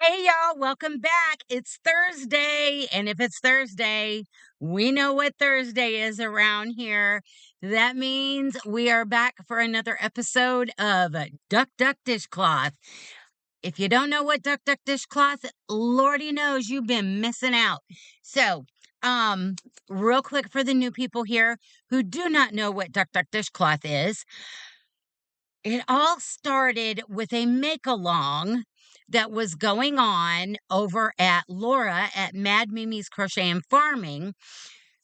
Hey y'all, welcome back. It's Thursday, and if it's Thursday, we know what Thursday is around here. That means we are back for another episode of Duck Duck Dishcloth. If you don't know what Duck Duck Dishcloth, Lordy knows you've been missing out. So, um, real quick for the new people here who do not know what Duck Duck Dishcloth is, it all started with a make-along that was going on over at Laura at Mad Mimi's Crochet and Farming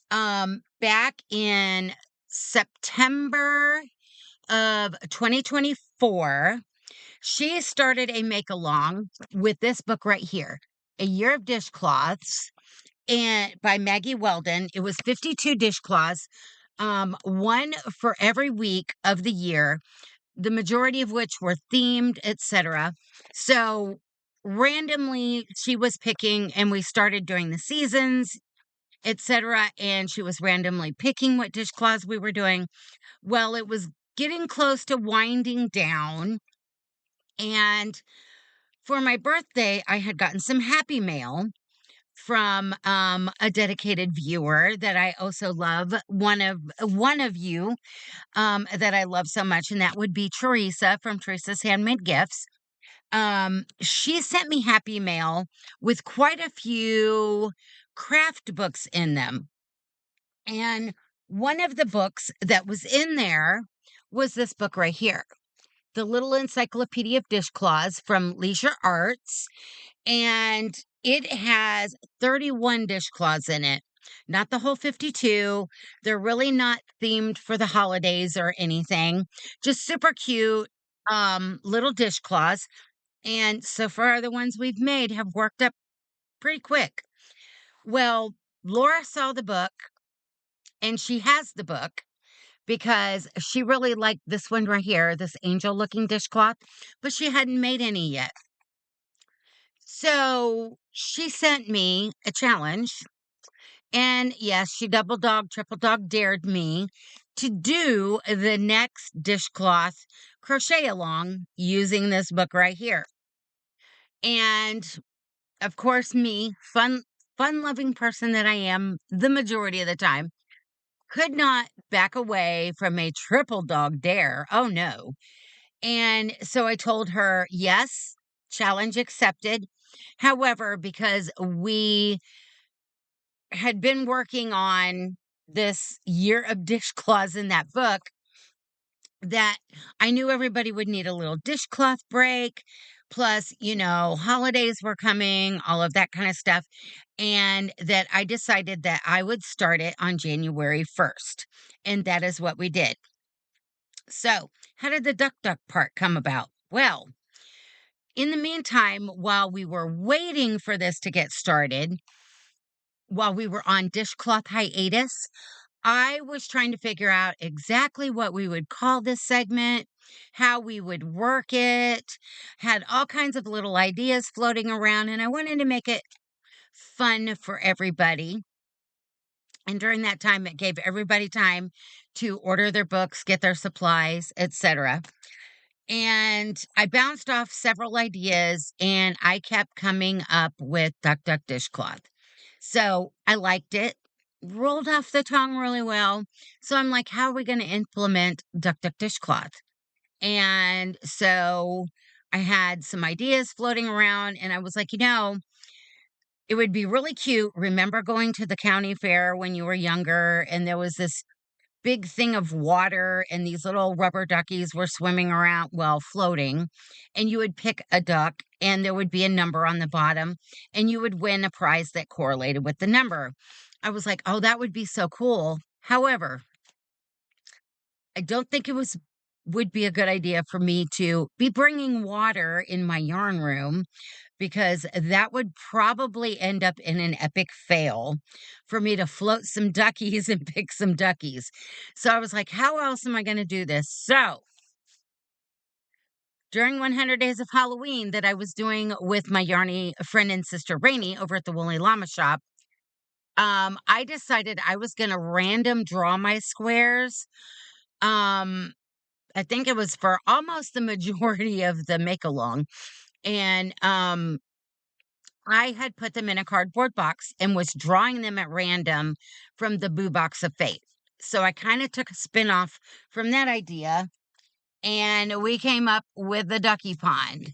back in September of 2024. She started a make-along with this book right here, A Year of Dishcloths, and by Maggie Weldon. It was 52 dishcloths, one for every week of the year, the majority of which were themed, etc. So randomly she was picking, and we started doing the seasons, etc. And she was randomly picking what dishcloths we were doing. Well, it was getting close to winding down, and for my birthday, I had gotten some happy mail from a dedicated viewer that I also love, one of you that I love so much, and that would be Teresa from Teresa's Handmade Gifts. She sent me happy mail with quite a few craft books in them. And one of the books that was in there was this book right here, The Little Encyclopedia of Dishcloths from Leisure Arts. And it has 31 dishcloths in it, not the whole 52. They're really not themed for the holidays or anything, just super cute little dishcloths. And so far, the ones we've made have worked up pretty quick. Well, Laura saw the book, and she has the book because she really liked this one right here, this angel looking dishcloth, but she hadn't made any yet. So she sent me a challenge. And yes, she double dog, triple dog dared me to do the next dishcloth crochet along using this book right here. And of course, me, fun loving person that I am the majority of the time, could not back away from a triple dog dare. Oh no. And so I told her, yes, challenge accepted. However, because we had been working on this year of dishcloths in that book, that I knew everybody would need a little dishcloth break. Plus, holidays were coming, all of that kind of stuff. And that I decided that I would start it on January 1st. And that is what we did. So, how did the Duck Duck part come about? Well, in the meantime, while we were waiting for this to get started, while we were on dishcloth hiatus, I was trying to figure out exactly what we would call this segment, how we would work it, had all kinds of little ideas floating around, and I wanted to make it fun for everybody. And during that time, it gave everybody time to order their books, get their supplies, etc. And I bounced off several ideas, and I kept coming up with Duck Duck Dishcloth. So I liked it, rolled off the tongue really well. So I'm like, how are we going to implement Duck Duck Dishcloth? And so I had some ideas floating around, and I was like, it would be really cute. Remember going to the county fair when you were younger, and there was this big thing of water, and these little rubber duckies were swimming around, well, floating, and you would pick a duck, and there would be a number on the bottom, and you would win a prize that correlated with the number. I was like, oh, that would be so cool. However, I don't think it would be a good idea for me to be bringing water in my yarn room, because that would probably end up in an epic fail for me to float some duckies and pick some duckies. So I was like, how else am I going to do this? So during 100 Days of Halloween that I was doing with my Yarny friend and sister Ranee over at the Woolly Llama Shop, I decided I was going to random draw my squares. I think it was for almost the majority of the make along. And I had put them in a cardboard box and was drawing them at random from the Boo Box of Faith. So I kind of took a spin off from that idea and we came up with the Ducky Pond.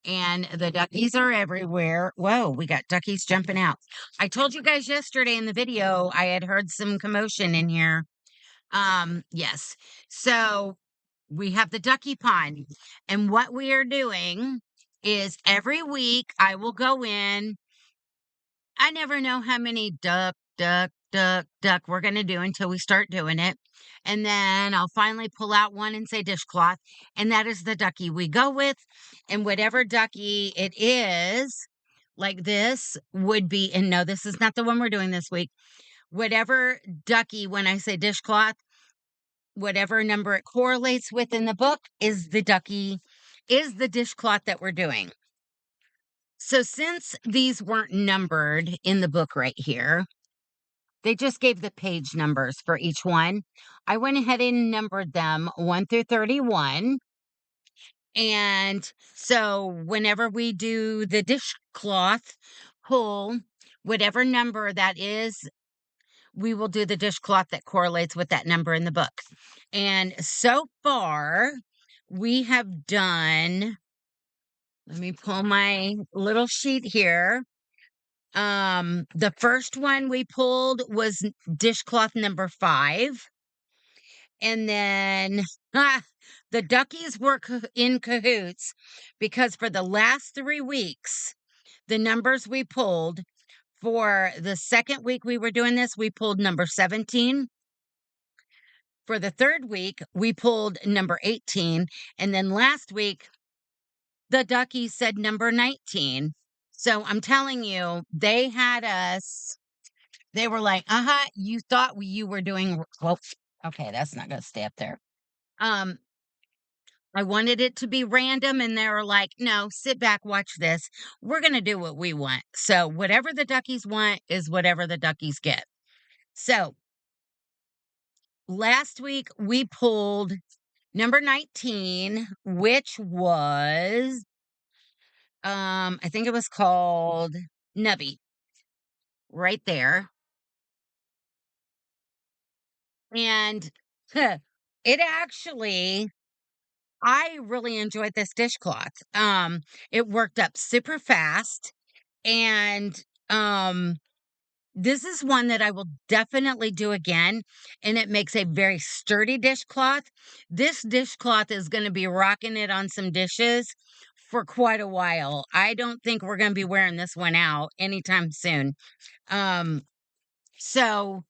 And the duckies are everywhere. Whoa, we got duckies jumping out. I told you guys yesterday in the video I had heard some commotion in here. Yes. So we have the Ducky Pond. And what we are doing is every week I will go in. I never know how many duck we're going to do until we start doing it. And then I'll finally pull out one and say dishcloth. And that is the ducky we go with. And whatever ducky it is, like this would be, and no, this is not the one we're doing this week. Whatever ducky, when I say dishcloth, whatever number it correlates with in the book is the ducky, is the dishcloth that we're doing. So since these weren't numbered in the book right here, they just gave the page numbers for each one. I went ahead and numbered them 1 through 31. And so whenever we do the dishcloth pull, whatever number that is, we will do the dishcloth that correlates with that number in the book. And so far, we have done, let me pull my little sheet here. The first one we pulled was dishcloth number 5. And then the duckies were in cahoots because for the last 3 weeks, the numbers we pulled for the second week we were doing this, we pulled number 17. For the third week, we pulled number 18. And then last week, the duckies said number 19. So I'm telling you, they had us. They were like, you thought you were doing well. Okay, that's not gonna stay up there. I wanted it to be random, and they were like, no, sit back, watch this. We're gonna do what we want. So whatever the duckies want is whatever the duckies get. So last week we pulled number 19, which was I think it was called Nubby. Right there. And it actually, I really enjoyed this dishcloth. It worked up super fast, and this is one that I will definitely do again, and it makes a very sturdy dishcloth. This dishcloth is going to be rocking it on some dishes for quite a while. I don't think we're going to be wearing this one out anytime soon. Um, so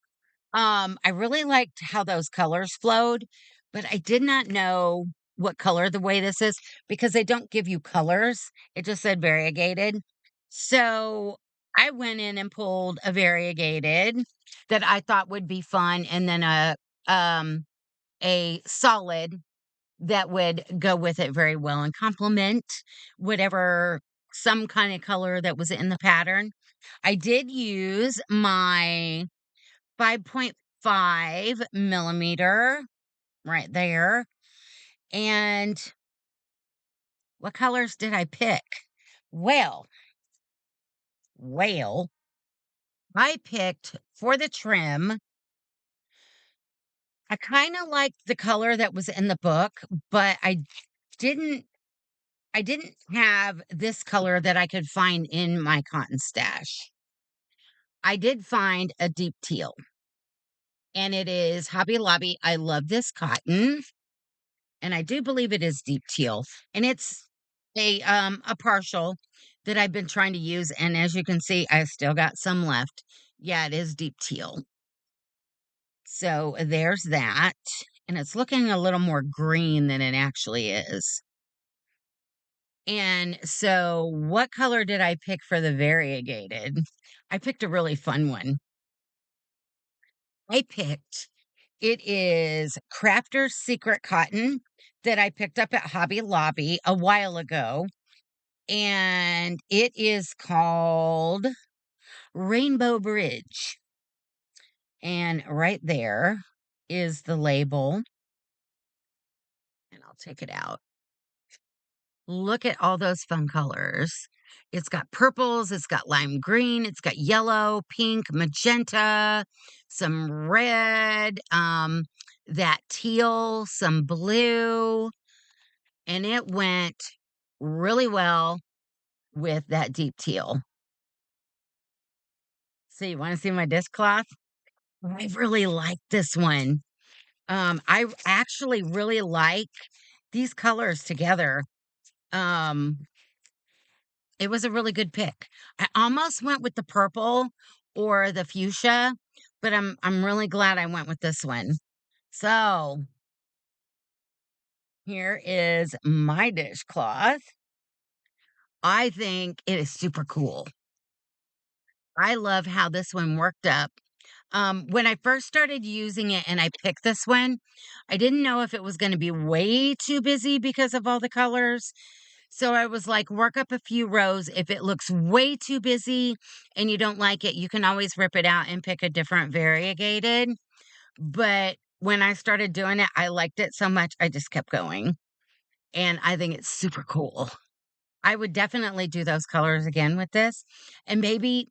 I really liked how those colors flowed, but I did not know what color the way this is because they don't give you colors. It just said variegated. So I went in and pulled a variegated that I thought would be fun, and then a solid that would go with it very well and complement whatever some kind of color that was in the pattern. I did use my 5.5 millimeter right there. And what colors did I pick? Well, well, I picked for the trim. I kind of liked the color that was in the book, but didn't I didn't have this color that I could find in my cotton stash. I did find a deep teal, and it is Hobby Lobby. I love this cotton. And I do believe it is deep teal, and it's a partial that I've been trying to use, and as you can see, I still got some left. Yeah, it is deep teal. So there's that, and it's looking a little more green than it actually is. And so what color did I pick for the variegated? I picked a really fun one. It is Crafter's Secret Cotton that I picked up at Hobby Lobby a while ago. And it is called Rainbow Bridge. And right there is the label. And I'll take it out. Look at all those fun colors. It's got purples, it's got lime green, it's got yellow, pink, magenta, some red, that teal, some blue, and it went really well with that deep teal. So you want to see my dishcloth? I really like this one. I actually really like these colors together. Um, it was a really good pick. I almost went with the purple or the fuchsia, but I'm really glad I went with this one. So here is my dishcloth. I think it is super cool. I love how this one worked up. When I first started using it and I picked this one, I didn't know if it was going to be way too busy because of all the colors. So I was like, work up a few rows. If it looks way too busy and you don't like it, you can always rip it out and pick a different variegated. But when I started doing it, I liked it so much, I just kept going. And I think it's super cool. I would definitely do those colors again with this. And maybe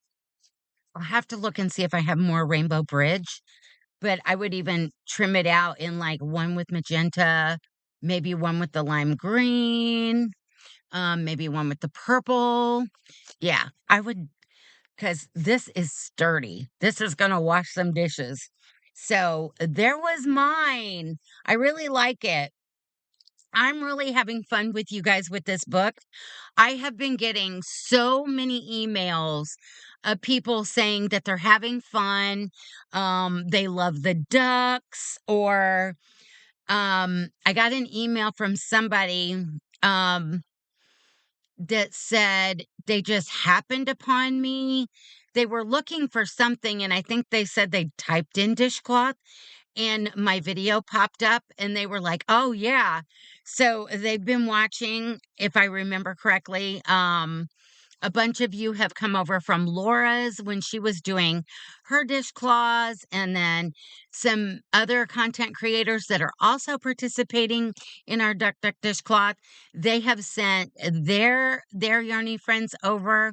I'll have to look and see if I have more Rainbow Bridge, but I would even trim it out in like one with magenta, maybe one with the lime green, maybe one with the purple. Yeah, I would, because this is sturdy. This is going to wash some dishes. So there was mine. I really like it. I'm really having fun with you guys with this book. I have been getting so many emails of people saying that they're having fun. They love the ducks, or I got an email from somebody um, that said they just happened upon me. They were looking for something, and I think they said they typed in dishcloth and my video popped up and they were like, "Oh yeah." So they've been watching, if I remember correctly. A bunch of you have come over from Laura's when she was doing her dishcloths, and then some other content creators that are also participating in our Duck Duck Dishcloth. They have sent their Yarny friends over,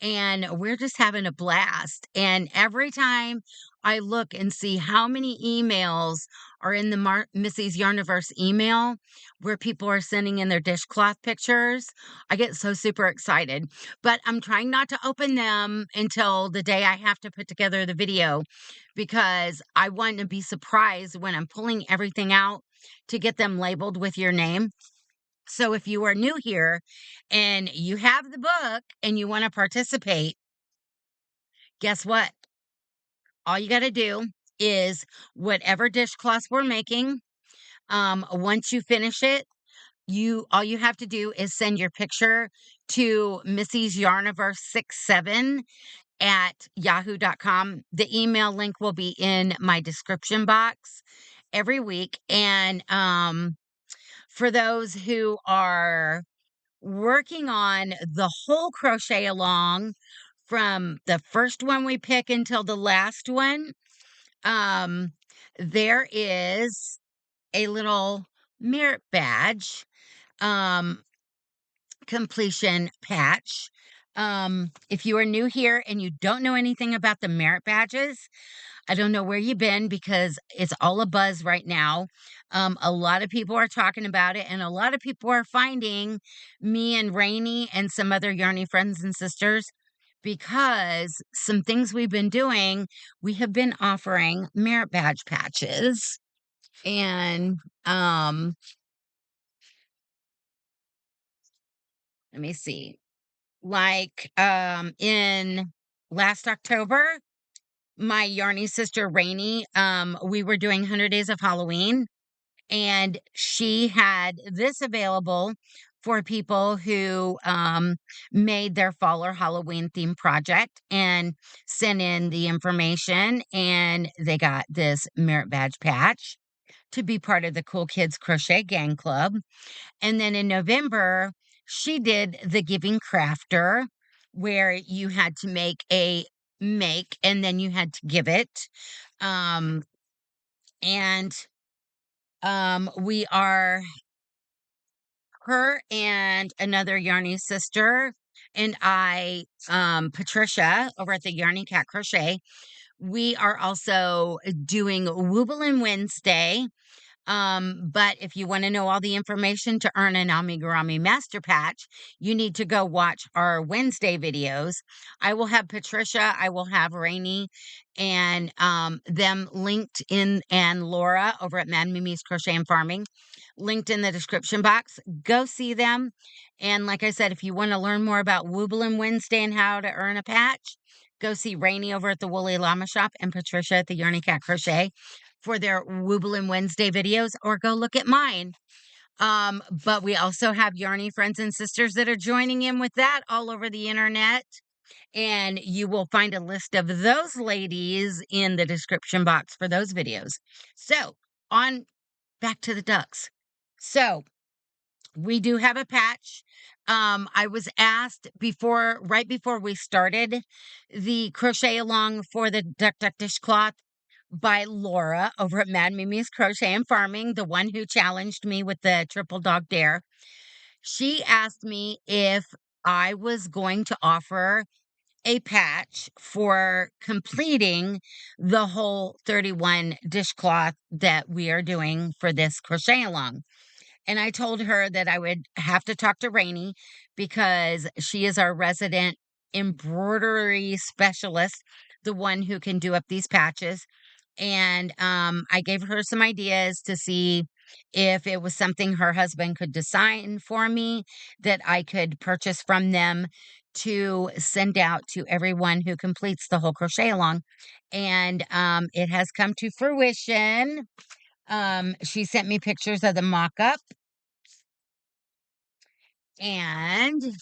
and we're just having a blast. And every time I look and see how many emails are in the Missy's Yarniverse email where people are sending in their dishcloth pictures, I get so super excited. But I'm trying not to open them until the day I have to put together the video, because I want to be surprised when I'm pulling everything out to get them labeled with your name. So if you are new here and you have the book and you want to participate, guess what? All you got to do is whatever dishcloths we're making, once you finish it, all you have to do is send your picture to Missy's Yarniverse 67 at yahoo.com. The email link will be in my description box every week. And for those who are working on the whole Crochet-A-Long from the first one we pick until the last one, um, there is a little merit badge, um, completion patch. If you are new here and you don't know anything about the merit badges, I don't know where you've been, because it's all a buzz right now. A lot of people are talking about it, and a lot of people are finding me and Ranee and some other Yarny friends and sisters, because some things we've been doing, we have been offering merit badge patches. And let me see. Like in last October, my Yarny sister Ranee, we were doing 100 Days of Halloween, and she had this available for people who made their fall or Halloween theme project and sent in the information, and they got this merit badge patch to be part of the Cool Kids Crochet Gang Club. And then in November, she did the Giving Crafter, where you had to make and then you had to give it. Um, and we are her and another Yarny sister and I, Patricia over at the Yarny Cat Crochet, we are also doing Wooblin' Wednesday. But if you want to know all the information to earn an Amigurumi Master Patch, you need to go watch our Wednesday videos. I will have Patricia, I will have Ranee, and them linked in, and Laura over at Mad Mimi's Crochet and Farming, linked in the description box. Go see them. And like I said, if you want to learn more about Wooblin' Wednesday and how to earn a patch, go see Ranee over at the Woolly Llama Shop and Patricia at the Yarny Cat Crochet for their Wooblin' Wednesday videos, or go look at mine. But we also have Yarny friends and sisters that are joining in with that all over the internet. And you will find a list of those ladies in the description box for those videos. So, on back to the ducks. So, we do have a patch. I was asked right before we started the Crochet-A-Long for the Duck Duck Dishcloth by Laura over at Mad Mimi's Crochet and Farming, the one who challenged me with the triple dog dare. She asked me if I was going to offer a patch for completing the whole 31 dishcloth that we are doing for this Crochet-A-Long. And I told her that I would have to talk to Ranee because she is our resident embroidery specialist, the one who can do up these patches. And I gave her some ideas to see if it was something her husband could design for me that I could purchase from them to send out to everyone who completes the whole Crochet-A-Long. And it has come to fruition. She sent me pictures of the mock-up. And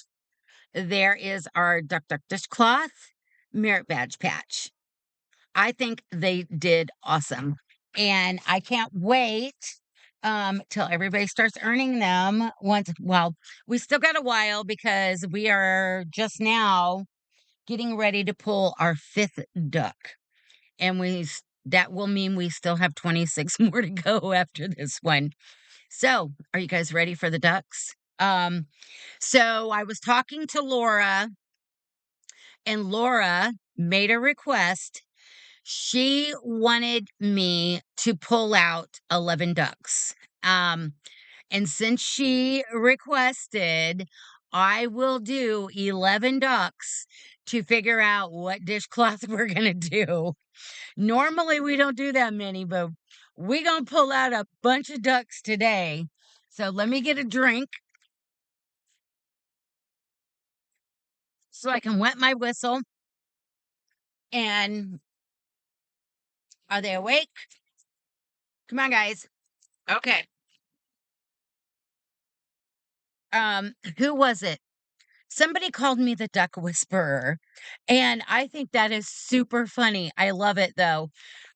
there is our Duck Duck Dishcloth merit badge patch. I think they did awesome. And I can't wait till everybody starts earning them well, we still got a while because we are just now getting ready to pull our 5th duck. And that will mean we still have 26 more to go after this one. So, are you guys ready for the ducks? So I was talking to Laura, and Laura made a request. She wanted me to pull out 11 ducks. And since she requested, I will do 11 ducks to figure out what dishcloth we're going to do. Normally, we don't do that many, but we're going to pull out a bunch of ducks today. So let me get a drink so I can wet my whistle. And are they awake? Come on, guys. Okay. Who was it? Somebody called me the duck whisperer, and I think that is super funny. I love it though.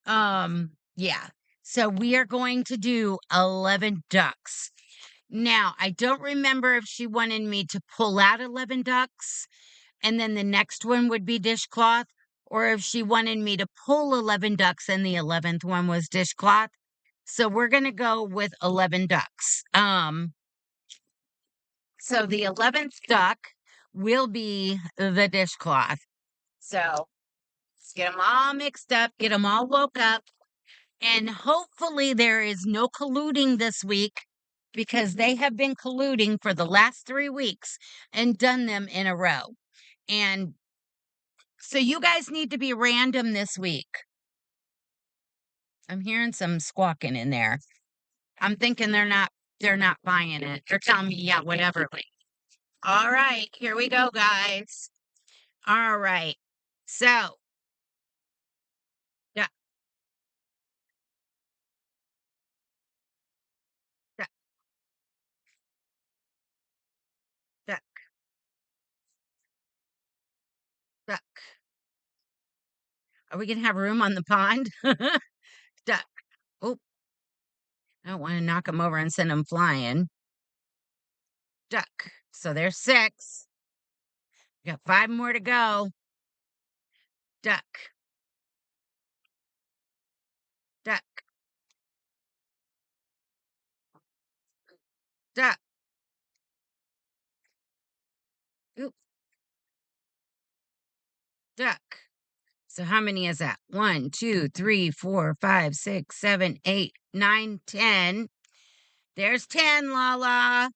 Yeah. So we are going to do 11 ducks. Now, I don't remember if she wanted me to pull out 11 ducks and then the next one would be dishcloth, or if she wanted me to pull 11 ducks and the 11th one was dishcloth. So we're going to go with 11 ducks. So the 11th duck will be the dishcloth. So let's get them all mixed up, get them all woke up, and hopefully there is no colluding this week because they have been colluding for the last 3 weeks and done them in a row. And so you guys need to be random this week. I'm hearing some squawking in there. I'm thinking they're not buying it. They're telling me, yeah, whatever. All right, here we go, guys. All right. So, duck, duck, duck, duck. Are we gonna have room on the pond? Duck. Oh, I don't want to knock them over and send them flying. Duck. So there's 6. Got 5 more to go. Duck. Duck. Duck. Oop, duck. So how many is that? 1, 2, 3, 4, 5, 6, 7, 8, 9, 10. There's 10, Lala.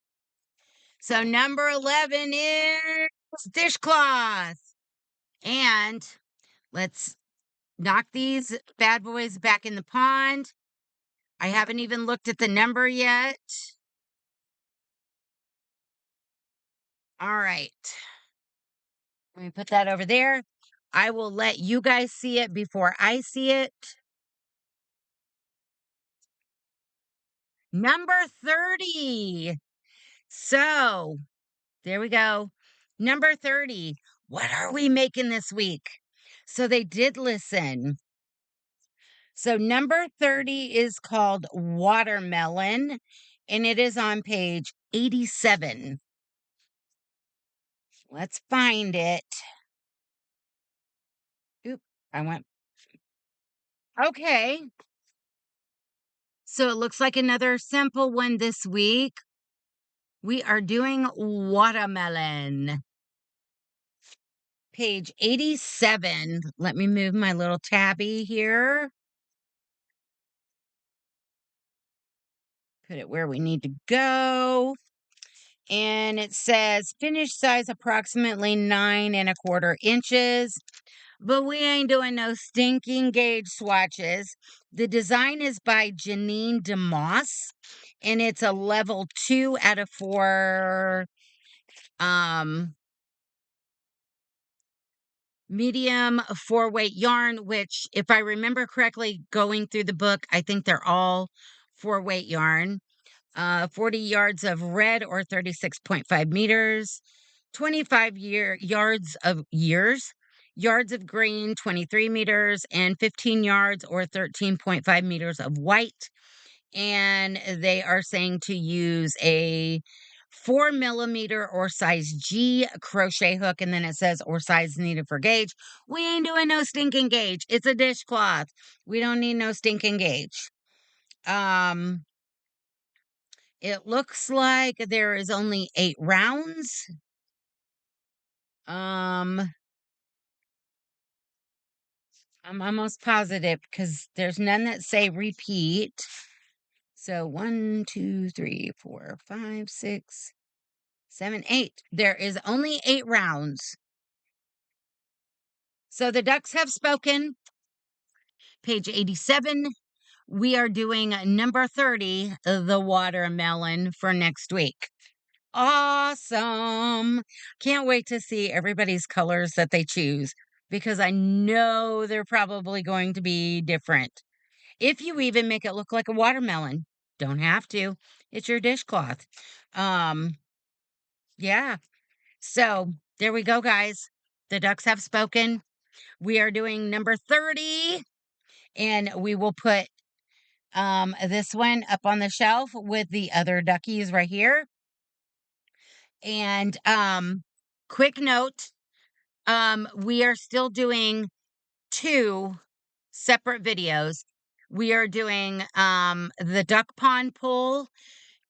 So number 11 is dishcloth. And let's knock these bad boys back in the pond. I haven't even looked at the number yet. All right. Let me put that over there. I will let you guys see it before I see it. Number 30. So there we go. Number 30. What are we making this week? So they did listen. So number 30 is called Watermelon, and it is on page 87. Let's find it. Oop, I went. Okay. So it looks like another simple one this week. We are doing watermelon. Page 87. Let me move my little tabby here. Put it where we need to go. And it says finished size approximately 9¼ inches. But we ain't doing no stinking gauge swatches. The design is by Janine DeMoss, and it's a level 2 out of 4 medium 4-weight yarn, which, if I remember correctly, going through the book, I think they're all 4-weight yarn. 40 yards of red, or 36.5 meters. 25 yards of green, 23 meters, and 15 yards or 13.5 meters of white. And they are saying to use a 4mm or size G crochet hook, and then it says or size needed for gauge. We ain't doing no stinking gauge. It's a dishcloth. We don't need no stinking gauge. It looks like there is only 8 rounds. I'm almost positive because there's none that say repeat. So 1, 2, 3, 4, 5, 6, 7, 8. There is only 8 rounds. So the ducks have spoken. Page 87. We are doing number 30, the watermelon, for next week. Awesome. Can't wait to see everybody's colors that they choose, because I know they're probably going to be different. If you even make it look like a watermelon, don't have to. It's your dishcloth. Yeah. So there we go, guys. The ducks have spoken. We are doing number 30, and we will put this one up on the shelf with the other duckies right here. And quick note, we are still doing 2 separate videos. We are doing the duck pond pull,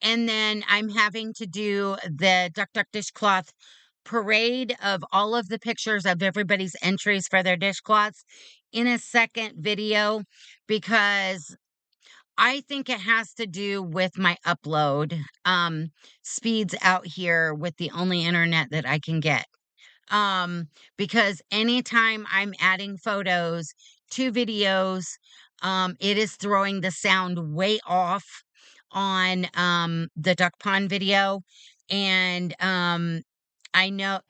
and then I'm having to do the Duck Duck Dishcloth Parade of all of the pictures of everybody's entries for their dishcloths in a second video, because I think it has to do with my upload speeds out here with the only internet that I can get. Because anytime I'm adding photos to videos, it is throwing the sound way off on the duck pond video. And I know,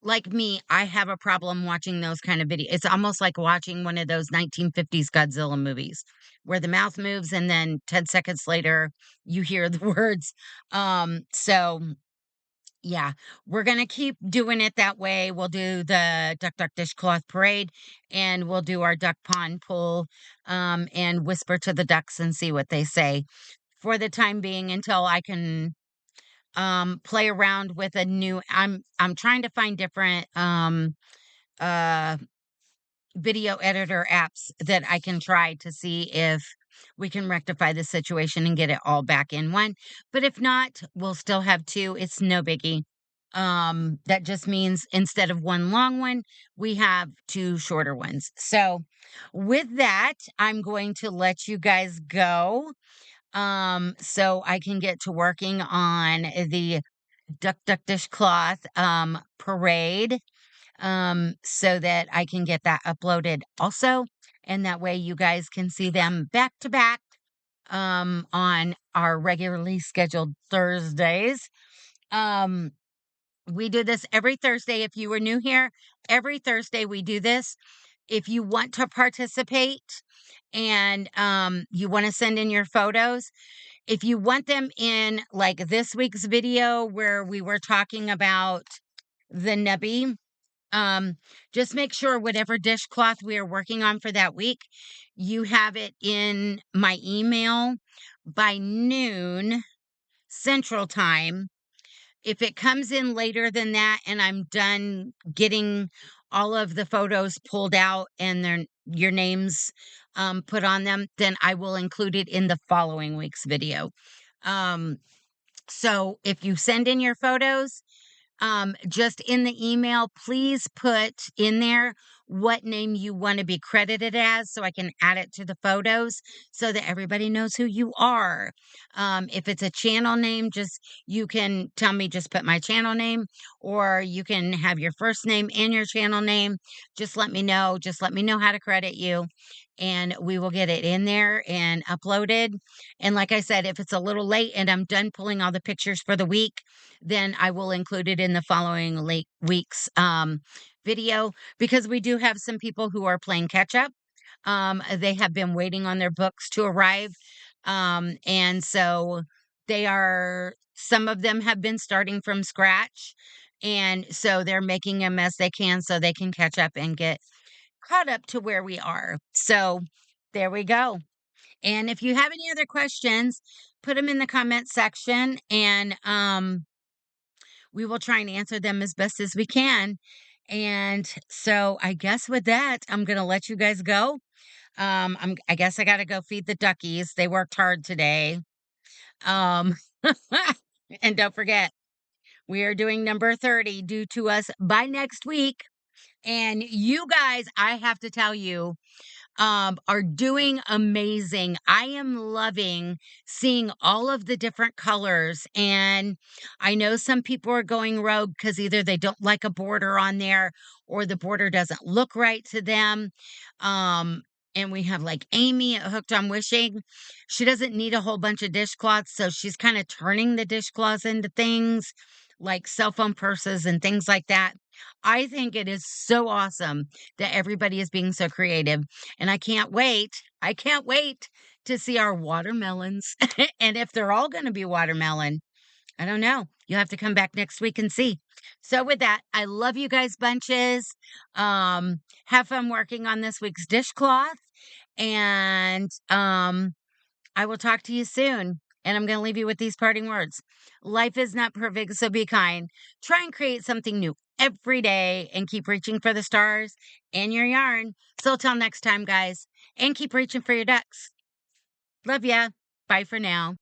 like me, I have a problem watching those kind of videos. It's almost like watching one of those 1950s Godzilla movies where the mouth moves and then 10 seconds later you hear the words. So yeah, we're going to keep doing it that way. We'll do the Duck Duck Dishcloth Parade, and we'll do our duck pond pull, and whisper to the ducks and see what they say for the time being, until I can play around with a new. I'm trying to find different uh video editor apps that I can try to see if we can rectify the situation and get it all back in one. But if not, we'll still have 2. It's no biggie. That just means instead of one long one, we have two shorter ones. So with that, I'm going to let you guys go. So I can get to working on the Duck Duck Dishcloth parade, so that I can get that uploaded also. And that way you guys can see them back to back on our regularly scheduled Thursdays. Um, we do this every Thursday. If you were new here, every Thursday we do this. If you want to participate and you want to send in your photos, if you want them in like this week's video where we were talking about the nubby, just make sure whatever dishcloth we are working on for that week, you have it in my email by noon Central Time. If it comes in later than that and I'm done getting all of the photos pulled out and their your names put on them, then I will include it in the following week's video. Um, so if you send in your photos, just in the email, please put in there what name you want to be credited as so I can add it to the photos so that everybody knows who you are. If it's a channel name, just you can tell me, just put my channel name, or you can have your first name and your channel name. Just let me know. Just let me know how to credit you. And we will get it in there and uploaded. And like I said, if it's a little late and I'm done pulling all the pictures for the week, then I will include it in the following week's video, because we do have some people who are playing catch up. They have been waiting on their books to arrive. And so some of them have been starting from scratch. And so they're making them as they can so they can catch up and get caught up to where we are. So there we go. And if you have any other questions, put them in the comment section, and we will try and answer them as best as we can. And so I guess with that, I'm going to let you guys go. I guess I got to go feed the duckies. They worked hard today. Um, and don't forget, we are doing number 30 due to us by next week. And you guys, I have to tell you, are doing amazing. I am loving seeing all of the different colors. And I know some people are going rogue because either they don't like a border on there or the border doesn't look right to them. Um, and we have like Amie at Hooked on Wishing. She doesn't need a whole bunch of dishcloths, so she's kind of turning the dishcloths into things like cell phone purses and things like that. I think it is so awesome that everybody is being so creative. And I can't wait. I can't wait to see our watermelons. And if they're all going to be watermelon, I don't know. You'll have to come back next week and see. So with that, I love you guys bunches. Have fun working on this week's dishcloth. And I will talk to you soon. And I'm going to leave you with these parting words. Life is not perfect, so be kind. Try and create something new every day and keep reaching for the stars and your yarn. So till next time, guys, and keep reaching for your ducks. Love ya. Bye for now.